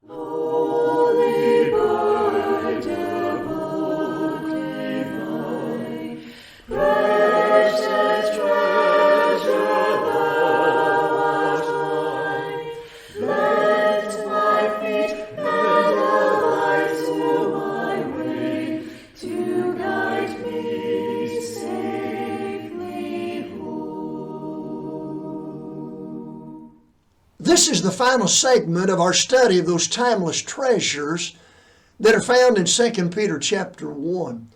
Holy bird of oak divine, precious treasure thou art mine. Let my feet and the lights of my way to guide me safely home. This is the final segment of our study of those timeless treasures that are found in 2 Peter chapter 1.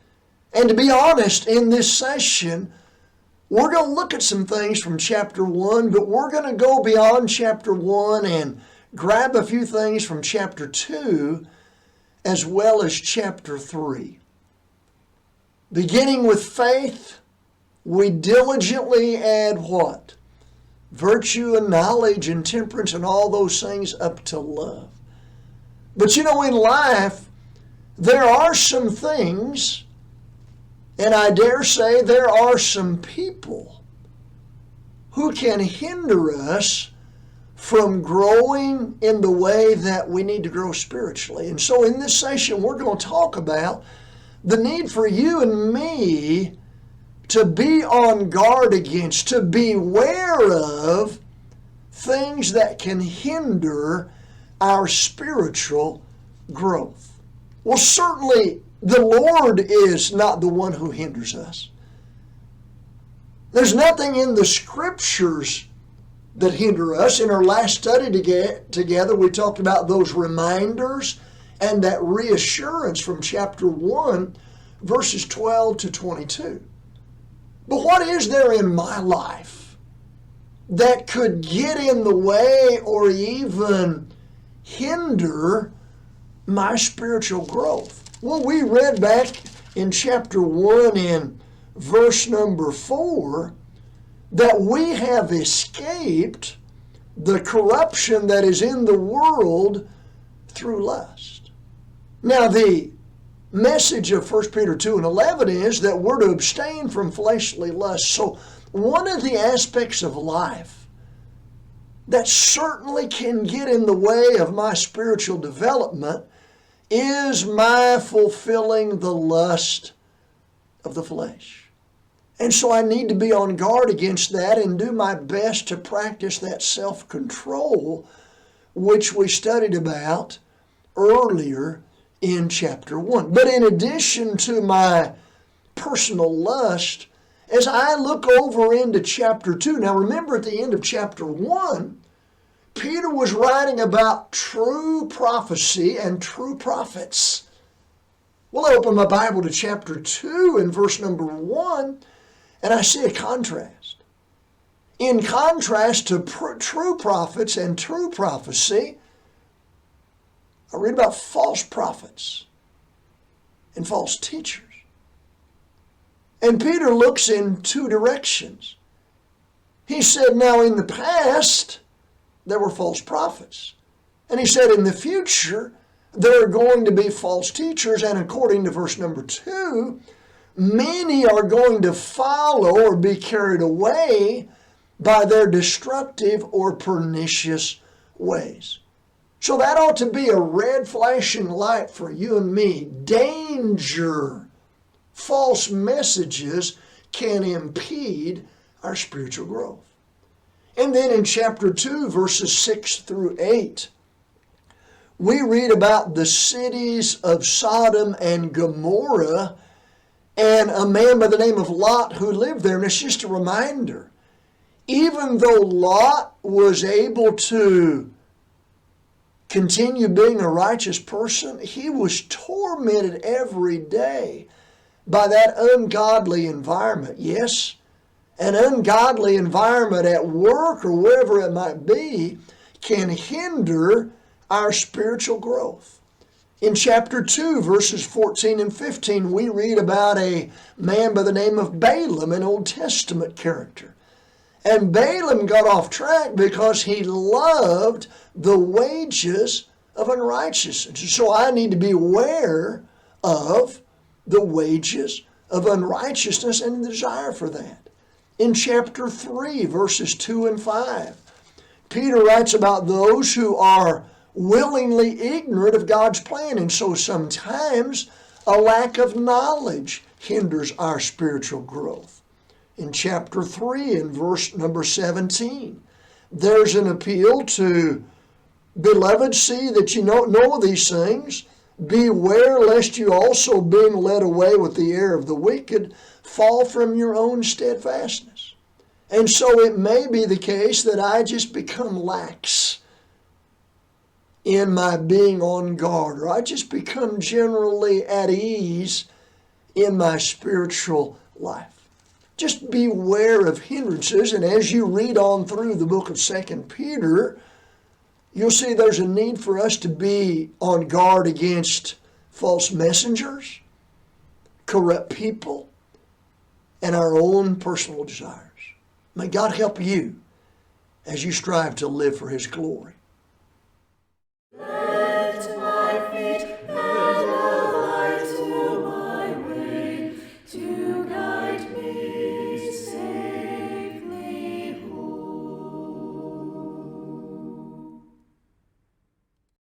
And to be honest, in this session, we're going to look at some things from chapter 1, but we're going to go beyond chapter 1 and grab a few things from chapter 2 as well as chapter 3. Beginning with faith, we diligently add what? Virtue and knowledge and temperance and all those things up to love. But you know, in life, there are some things, and I dare say there are some people who can hinder us from growing in the way that we need to grow spiritually. And so in this session, we're going to talk about the need for you and me to be on guard against, to beware of things that can hinder our spiritual growth. Well, certainly the Lord is not the one who hinders us. There's nothing in the Scriptures that hinder us. In our last study together, we talked about those reminders and that reassurance from chapter 1, verses 12 to 22. But what is there in my life that could get in the way or even hinder my spiritual growth? Well, we read back in chapter 1 in verse number 4 that we have escaped the corruption that is in the world through lust. Now, the message of 1 Peter 2 and 11 is that we're to abstain from fleshly lust. So one of the aspects of life that certainly can get in the way of my spiritual development is my fulfilling the lust of the flesh. And so I need to be on guard against that and do my best to practice that self-control which we studied about earlier in chapter 1. But in addition to my personal lust, as I look over into chapter 2, now remember at the end of chapter 1, Peter was writing about true prophecy and true prophets. Well, I open my Bible to chapter 2 and verse number 1, and I see a contrast. In contrast to true prophets and true prophecy, I read about false prophets and false teachers. And Peter looks in two directions. He said, now in the past, there were false prophets. And he said, in the future, there are going to be false teachers. And according to verse number 2, many are going to follow or be carried away by their destructive or pernicious ways. So that ought to be a red flashing light for you and me. Danger. False messages can impede our spiritual growth. And then in chapter 2, verses 6 through 8, we read about the cities of Sodom and Gomorrah and a man by the name of Lot who lived there. And it's just a reminder. Even though Lot was able to continue being a righteous person, he was tormented every day by that ungodly environment. Yes, an ungodly environment at work or wherever it might be can hinder our spiritual growth. In chapter 2, verses 14 and 15, we read about a man by the name of Balaam, an Old Testament character. And Balaam got off track because he loved the wages of unrighteousness. So I need to be aware of the wages of unrighteousness and the desire for that. In chapter 3, verses 2 and 5, Peter writes about those who are willingly ignorant of God's plan. And so sometimes a lack of knowledge hinders our spiritual growth. In chapter 3, in verse number 17, there's an appeal to, beloved, see that you know these things. Beware lest you also, being led away with the error of the wicked, fall from your own steadfastness. And so it may be the case that I just become lax in my being on guard, or I just become generally at ease in my spiritual life. Just beware of hindrances, and as you read on through the book of 2 Peter, you'll see there's a need for us to be on guard against false messengers, corrupt people, and our own personal desires. May God help you as you strive to live for His glory.